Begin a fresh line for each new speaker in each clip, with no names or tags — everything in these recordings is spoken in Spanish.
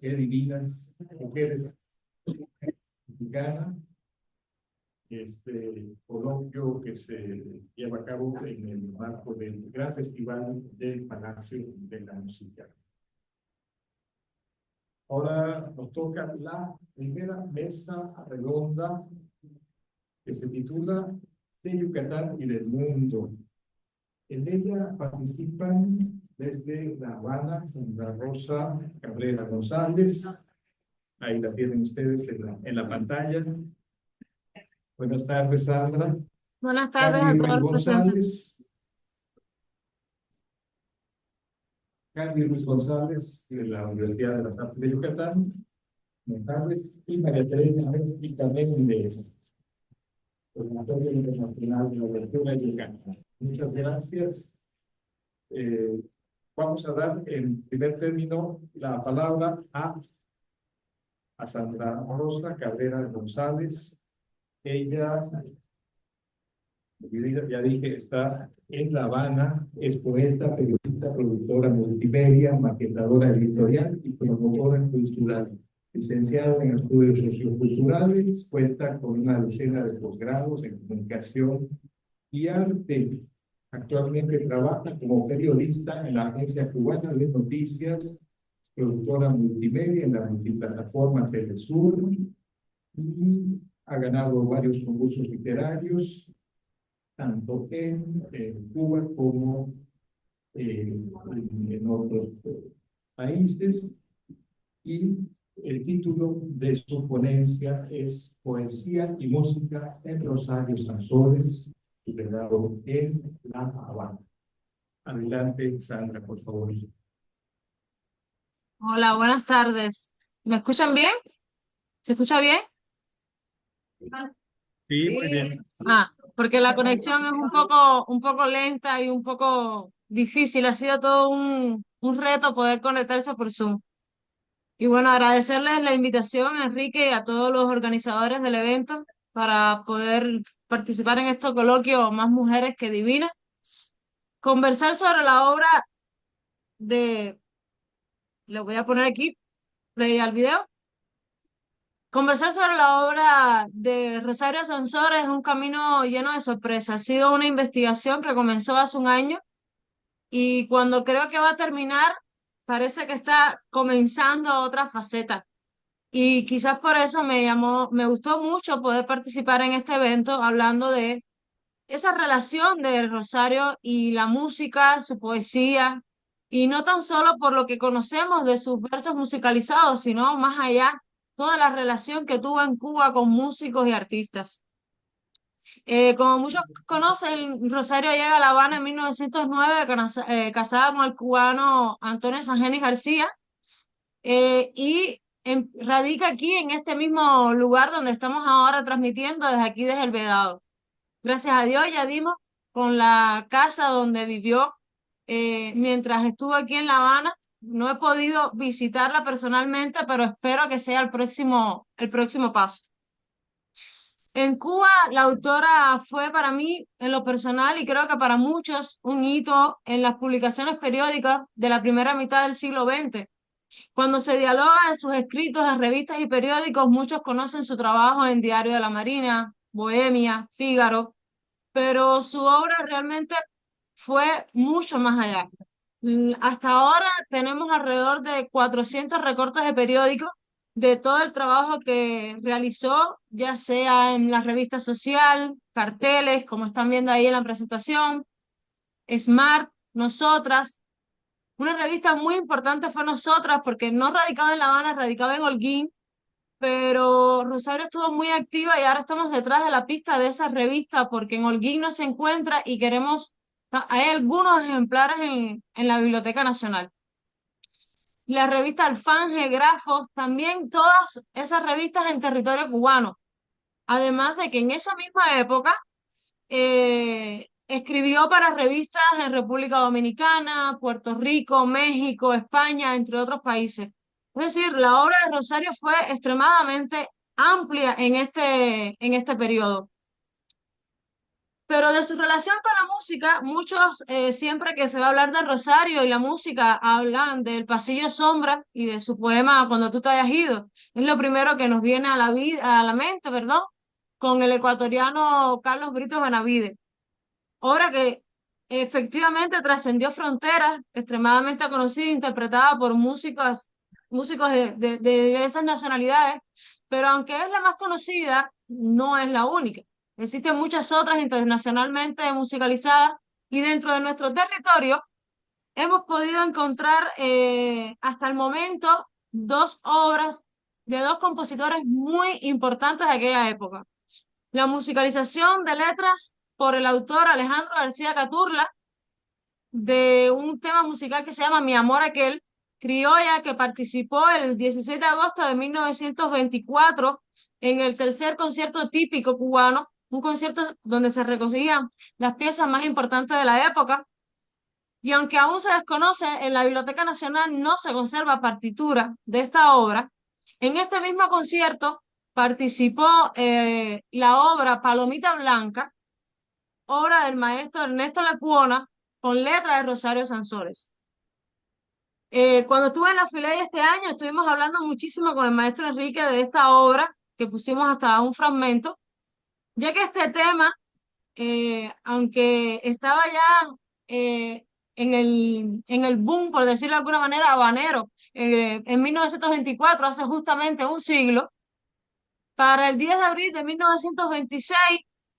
qué divinas mujeres mexicanas. Este coloquio que se lleva a cabo en el marco del gran festival del Palacio de la Música. Ahora nos toca la primera mesa redonda que se titula De Yucatán y del Mundo. En ella participan desde La Habana Sandra Rosa Cabrera González. Ahí la tienen ustedes en la pantalla. Buenas tardes, Sandra.
Buenas tardes a
Candy
todos
Ruiz
los presentes.
González. Candy Ruiz González, de la Universidad de las Artes de Yucatán. Buenas tardes. Y María Teresa México Méndez, Observatorio Internacional de la Lectura y Yucatán. Muchas gracias. Vamos a dar en primer término la palabra a Sandra Rosa Cabrera González. Ella, ya dije, está en La Habana, es poeta, periodista, productora multimedia, maquetadora editorial y promotora cultural. Licenciada en estudios socioculturales, cuenta con una decena de posgrados en comunicación y arte. Actualmente trabaja como periodista en la Agencia Cubana de Noticias, productora multimedia en la multiplataforma Telesur y ha ganado varios concursos literarios, tanto en Cuba como en otros países. Y el título de su ponencia es Poesía y Música en Rosario Sansores, celebrado en La Habana. Adelante, Sandra, por favor.
Hola, buenas tardes. ¿Me escuchan bien? ¿Se escucha bien?
Sí, muy bien.
Porque la conexión es un poco lenta y un poco difícil. Ha sido todo un reto poder conectarse por Zoom. Y bueno, agradecerles la invitación, Enrique, y a todos los organizadores del evento para poder participar en este coloquio Más Mujeres que Divinas. Conversar sobre la obra de, le voy a poner aquí, play al video. Conversar sobre la obra de Rosario Sansores es un camino lleno de sorpresas. Ha sido una investigación que comenzó hace un año y cuando creo que va a terminar, parece que está comenzando otra faceta. Y quizás por eso me gustó mucho poder participar en este evento hablando de esa relación de Rosario y la música, su poesía, y no tan solo por lo que conocemos de sus versos musicalizados, sino más allá, toda la relación que tuvo en Cuba con músicos y artistas. Como muchos conocen, Rosario llega a La Habana en 1909, casada con el cubano Antonio Sangenis García, radica aquí en este mismo lugar donde estamos ahora transmitiendo desde aquí, desde el Vedado. Gracias a Dios ya dimos con la casa donde vivió mientras estuvo aquí en La Habana. No he podido visitarla personalmente, pero espero que sea el próximo paso. En Cuba, la autora fue para mí, en lo personal, y creo que para muchos, un hito en las publicaciones periódicas de la primera mitad del siglo XX. Cuando se dialoga de sus escritos en revistas y periódicos, muchos conocen su trabajo en Diario de la Marina, Bohemia, Fígaro, pero su obra realmente fue mucho más allá. Hasta ahora tenemos alrededor de 400 recortes de periódicos de todo el trabajo que realizó, ya sea en la revista social, carteles, como están viendo ahí en la presentación, Smart, Nosotras. Una revista muy importante fue Nosotras porque no radicaba en La Habana, radicaba en Holguín, pero Rosario estuvo muy activa y ahora estamos detrás de la pista de esa revista porque en Holguín no se encuentra y hay algunos ejemplares en la Biblioteca Nacional. La revista Alfanje, Grafos, también todas esas revistas en territorio cubano. Además de que en esa misma época escribió para revistas en República Dominicana, Puerto Rico, México, España, entre otros países. Es decir, la obra de Rosario fue extremadamente amplia en este periodo. Pero de su relación con la música, muchos siempre que se va a hablar de Rosario y la música hablan del Pasillo Sombra y de su poema Cuando tú te hayas ido. Es lo primero que nos viene a la vida, a la mente, ¿verdad? Con el ecuatoriano Carlos Brito Benavides. Obra que efectivamente trascendió fronteras, extremadamente conocida, interpretada por músicos de esas nacionalidades, pero aunque es la más conocida, no es la única. Existen muchas otras internacionalmente musicalizadas y dentro de nuestro territorio hemos podido encontrar hasta el momento dos obras de dos compositores muy importantes de aquella época. La musicalización de letras por el autor Alejandro García Caturla de un tema musical que se llama Mi amor aquel, criolla, que participó el 16 de agosto de 1924 en el tercer concierto típico cubano, un concierto donde se recogían las piezas más importantes de la época. Y aunque aún se desconoce, en la Biblioteca Nacional no se conserva partitura de esta obra, en este mismo concierto participó la obra Palomita Blanca, obra del maestro Ernesto Lecuona, con letra de Rosario Sansores. Cuando estuve en la Filey este año, estuvimos hablando muchísimo con el maestro Enrique de esta obra, que pusimos hasta un fragmento, ya que este tema, aunque estaba ya en el boom, por decirlo de alguna manera, habanero, en 1924, hace justamente un siglo, para el 10 de abril de 1926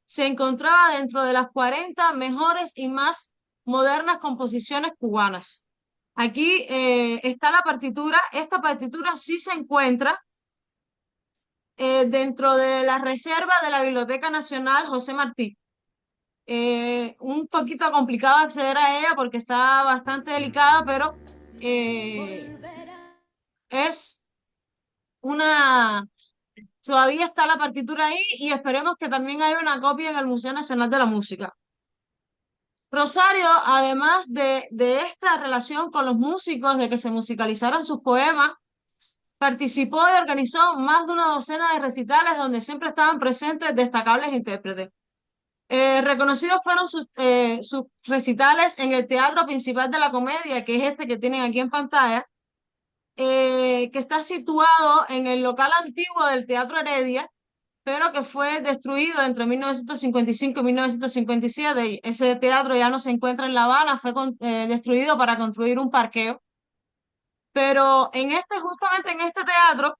se encontraba dentro de las 40 mejores y más modernas composiciones cubanas. Aquí está la partitura. Esta partitura sí se encuentra dentro de la reserva de la Biblioteca Nacional José Martí. Un poquito complicado acceder a ella porque está bastante delicada, pero eh, es una. Todavía está la partitura ahí y esperemos que también haya una copia en el Museo Nacional de la Música. Rosario, además de esta relación con los músicos, de que se musicalizaran sus poemas, participó y organizó más de una docena de recitales donde siempre estaban presentes destacables intérpretes. Reconocidos fueron sus recitales en el Teatro Principal de la Comedia, que es este que tienen aquí en pantalla, que está situado en el local antiguo del Teatro Heredia, pero que fue destruido entre 1955 y 1957. Ese teatro ya no se encuentra en La Habana, fue destruido para construir un parqueo. Pero justamente en este teatro,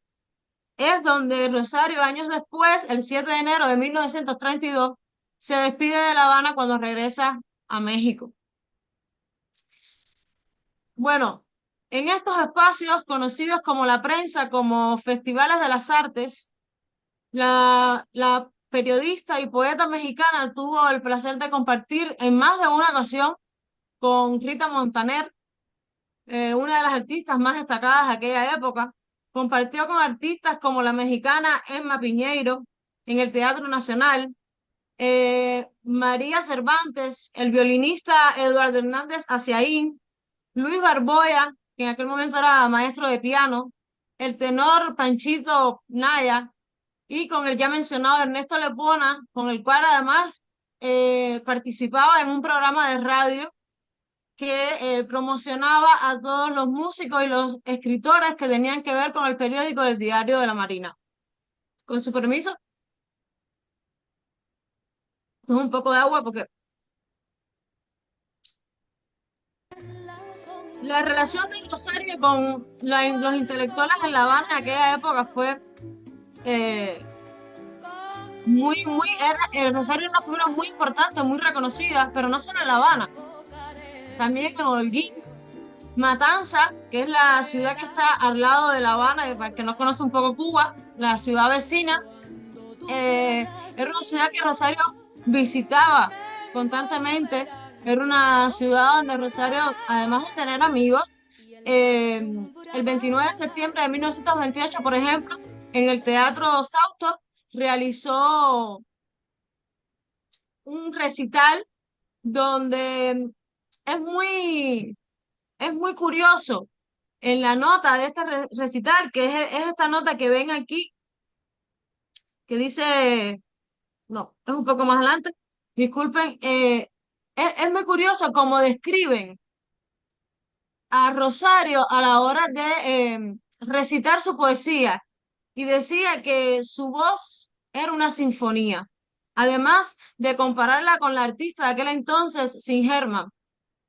es donde Rosario, años después, el 7 de enero de 1932, se despide de La Habana cuando regresa a México. Bueno, en estos espacios conocidos como la prensa, como festivales de las artes, la periodista y poeta mexicana tuvo el placer de compartir en más de una ocasión con Rita Montaner, una de las artistas más destacadas de aquella época. Compartió con artistas como la mexicana Emma Piñeiro en el Teatro Nacional, María Cervantes, el violinista Eduardo Hernández Aciaín, Luis Barboya, que en aquel momento era maestro de piano, el tenor Panchito Naya, y con el ya mencionado Ernesto Lepona, con el cual además participaba en un programa de radio que promocionaba a todos los músicos y los escritores que tenían que ver con el periódico del Diario de la Marina. Con su permiso, tomo un poco de agua porque la relación de Rosario con los intelectuales en La Habana en aquella época fue eh, el Rosario era una figura muy importante, muy reconocida, pero no solo en La Habana, también en Holguín, Matanza, que es la ciudad que está al lado de La Habana, y para el que no conoce un poco Cuba, la ciudad vecina, era una ciudad que Rosario visitaba constantemente. Era una ciudad donde Rosario, además de tener amigos, eh, el 29 de septiembre de 1928, por ejemplo, en el Teatro Sauto, realizó un recital donde es muy, es muy curioso en la nota de este recital, que es esta nota que ven aquí, que dice, no, es un poco más adelante, Disculpen, es muy curioso cómo describen a Rosario a la hora de recitar su poesía y decía que su voz era una sinfonía. Además de compararla con la artista de aquel entonces, Sin Herman,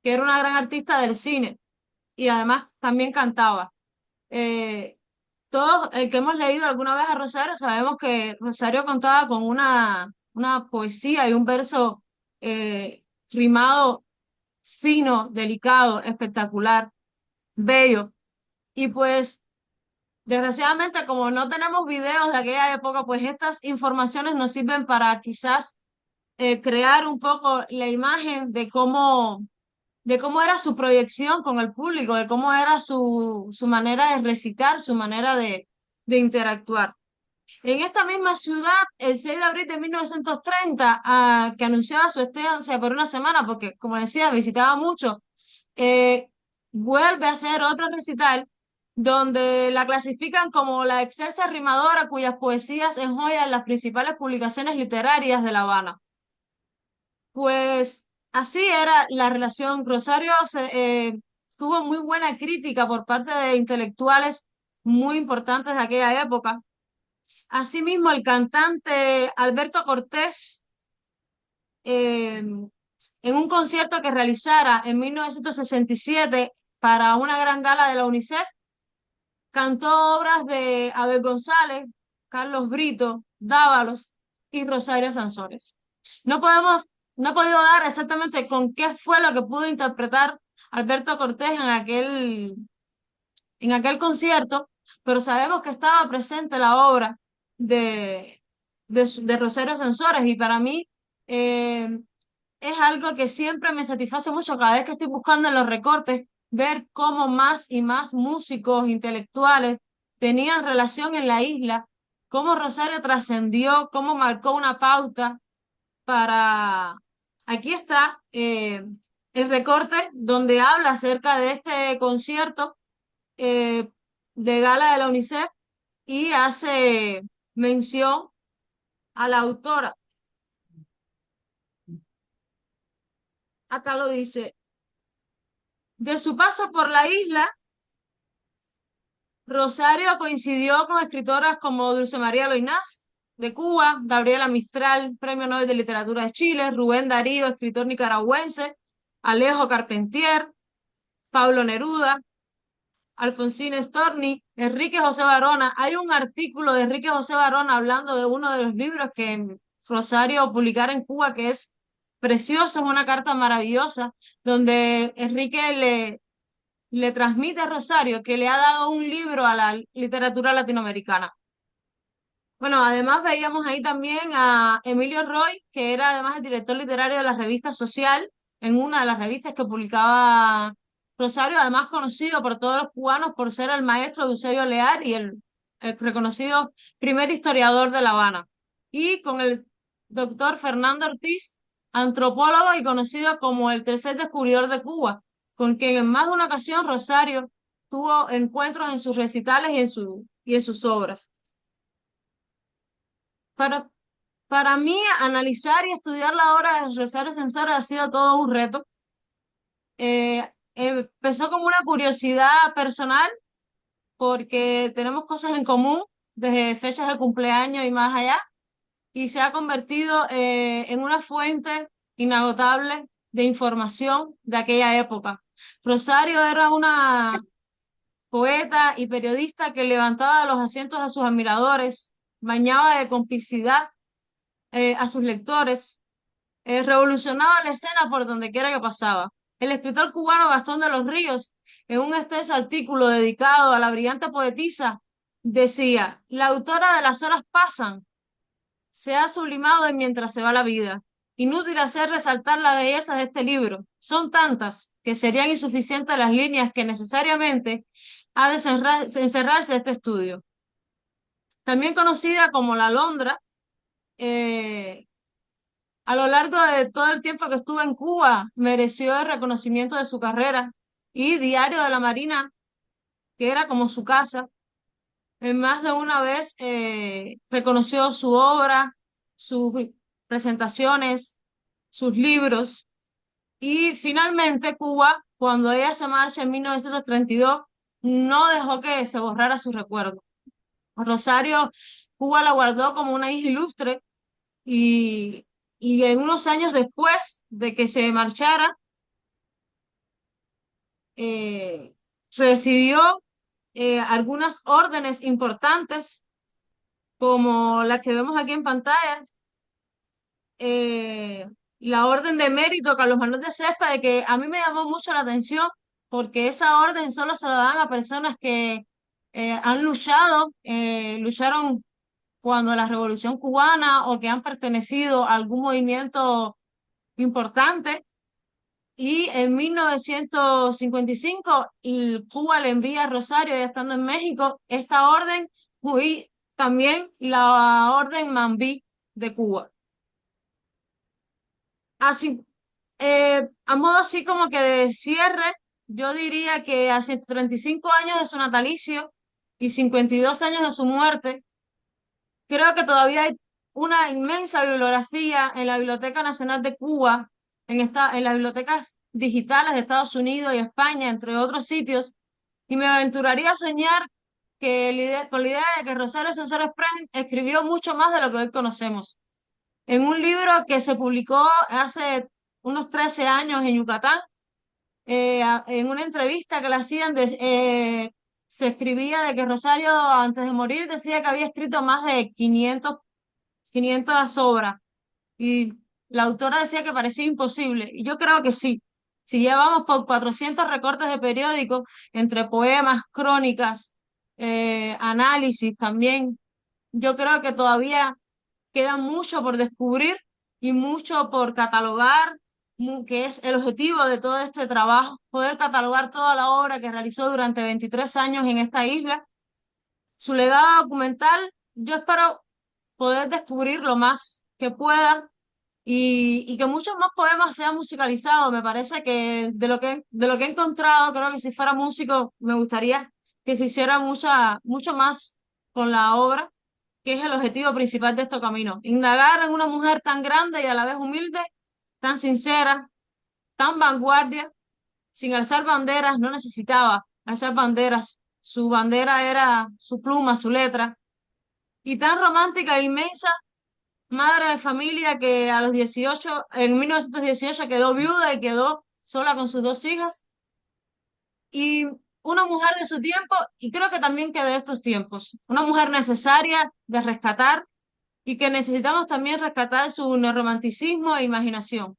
que era una gran artista del cine y además también cantaba. Eh, Todos, el que hemos leído alguna vez a Rosario, sabemos que Rosario contaba con una poesía y un verso rimado fino, delicado, espectacular, bello. Y pues, desgraciadamente, como no tenemos videos de aquella época, pues estas informaciones nos sirven para quizás crear un poco la imagen de cómo era su proyección con el público, de cómo era su manera de recitar, su manera de interactuar. En esta misma ciudad, el 6 de abril de 1930, que anunciaba su estancia por una semana, porque como decía, visitaba mucho, eh, vuelve a hacer otro recital donde la clasifican como la excelsa rimadora cuyas poesías enjoyan las principales publicaciones literarias de La Habana. Pues así era la relación. Rosario tuvo muy buena crítica por parte de intelectuales muy importantes de aquella época. Asimismo, el cantante Alberto Cortés, en un concierto que realizara en 1967 para una gran gala de la UNICEF, cantó obras de Abel González, Carlos Brito, Dávalos y Rosario Sansores. No podemos, no he podido dar exactamente con qué fue lo que pudo interpretar Alberto Cortés en aquel concierto, pero sabemos que estaba presente la obra de, de Rosario Sansores y para mí eh, es algo que siempre me satisface mucho cada vez que estoy buscando en los recortes, ver cómo más y más músicos intelectuales tenían relación en la isla, cómo Rosario trascendió, cómo marcó una pauta para... Aquí está el recorte donde habla acerca de este concierto eh, de gala de la UNICEF y hace mención a la autora. Acá lo dice. De su paso por la isla, Rosario coincidió con escritoras como Dulce María Loinás, de Cuba, Gabriela Mistral, Premio Nobel de Literatura de Chile, Rubén Darío, escritor nicaragüense, Alejo Carpentier, Pablo Neruda, Alfonsín Storni, Enrique José Barona. Hay un artículo de Enrique José Barona hablando de uno de los libros que Rosario publicara en Cuba, que es precioso, es una carta maravillosa, donde Enrique le transmite a Rosario que le ha dado un libro a la literatura latinoamericana. Bueno, además veíamos ahí también a Emilio Roy, que era además el director literario de la revista Social, en una de las revistas que publicaba Rosario, además conocido por todos los cubanos por ser el maestro de Eusebio Leal y el reconocido primer historiador de La Habana. Y con el doctor Fernando Ortiz, antropólogo y conocido como el tercer descubridor de Cuba, con quien en más de una ocasión Rosario tuvo encuentros en sus recitales y en sus obras. Para, para mí, analizar y estudiar la obra de Rosario Sensor ha sido todo un reto. Empezó como una curiosidad personal porque tenemos cosas en común desde fechas de cumpleaños y más allá, y se ha convertido en una fuente inagotable de información de aquella época. Rosario era una poeta y periodista que levantaba de los asientos a sus admiradores, bañaba de complicidad a sus lectores, revolucionaba la escena por donde quiera que pasaba. El escritor cubano Gastón de los Ríos, en un extenso artículo dedicado a la brillante poetisa, decía: la autora de Las horas pasan se ha sublimado en Mientras se va la vida. Inútil hacer resaltar la belleza de este libro. Son tantas que serían insuficientes las líneas que necesariamente ha de encerrarse este estudio. También conocida como La Londra, eh, a lo largo de todo el tiempo que estuvo en Cuba, mereció el reconocimiento de su carrera y Diario de la Marina, que era como su casa, en más de una vez reconoció su obra, sus presentaciones. sus libros. Y finalmente Cuba, cuando ella se marcha en 1932, no dejó que se borrara su recuerdo. Rosario, Cuba la guardó como una hija ilustre y, y en unos años después de que se marchara, eh, recibió algunas órdenes importantes, como la que vemos aquí en pantalla, eh, la orden de mérito Carlos Manuel de Céspedes, que a mí me llamó mucho la atención, porque esa orden solo se la dan a personas que han luchado, lucharon cuando la Revolución Cubana o que han pertenecido a algún movimiento importante. Y en 1955, Cuba le envía a Rosario, ya estando en México, esta orden, y también la orden Mambí de Cuba. Así, a modo así como que de cierre, yo diría que a 135 años de su natalicio y 52 años de su muerte, creo que todavía hay una inmensa bibliografía en la Biblioteca Nacional de Cuba, en las bibliotecas digitales de Estados Unidos y España, entre otros sitios, y me aventuraría a soñar que con la idea de que Rosario Sánchez Pren escribió mucho más de lo que hoy conocemos. En un libro que se publicó hace unos 13 años en Yucatán, en una entrevista que le hacían, se escribía de que Rosario antes de morir decía que había escrito más de 500 obras y la autora decía que parecía imposible y yo creo que sí. Si llevamos por 400 recortes de periódicos entre poemas, crónicas, análisis también, yo creo que todavía queda mucho por descubrir y mucho por catalogar, que es el objetivo de todo este trabajo, poder catalogar toda la obra que realizó durante 23 años en esta isla. Su legado documental, yo espero poder descubrir lo más que pueda y que muchos más poemas sean musicalizados. Me parece que de lo que he encontrado, creo que si fuera músico me gustaría que se hiciera mucho más con la obra, que es el objetivo principal de este camino. Indagar en una mujer tan grande y a la vez humilde, tan sincera, tan vanguardia, sin alzar banderas, no necesitaba alzar banderas. Su bandera era su pluma, su letra, y tan romántica e inmensa, madre de familia que a los 18, en 1918 quedó viuda y quedó sola con sus dos hijas, y una mujer de su tiempo, y creo que también que de estos tiempos, una mujer necesaria de rescatar y que necesitamos también rescatar su neorromanticismo e imaginación.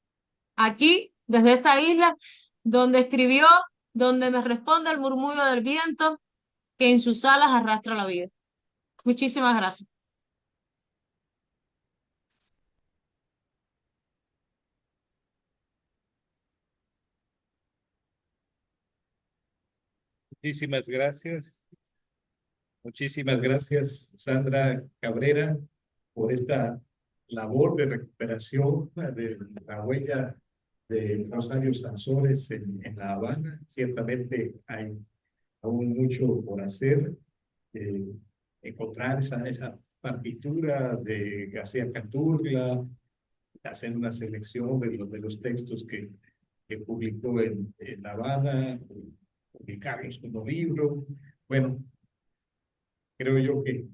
Aquí, desde esta isla, donde escribió, donde me responde el murmullo del viento que en sus alas arrastra la vida. Muchísimas gracias.
Muchísimas gracias. Muchísimas gracias, Sandra Cabrera, por esta labor de recuperación de la huella de Rosario Sansores en La Habana. Ciertamente hay aún mucho por hacer. eh, Encontrar esa partitura de García Canturla, hacer una selección de los textos que publicó en La Habana, publicarlos como libro. Bueno, creo yo que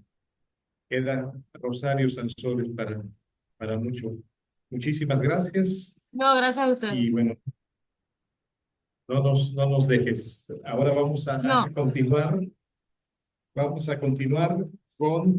queda Rosario Sansoles para mucho. Muchísimas gracias
No, gracias a usted.
y bueno, no nos dejes. Ahora vamos a
No.
continuar. Vamos a continuar con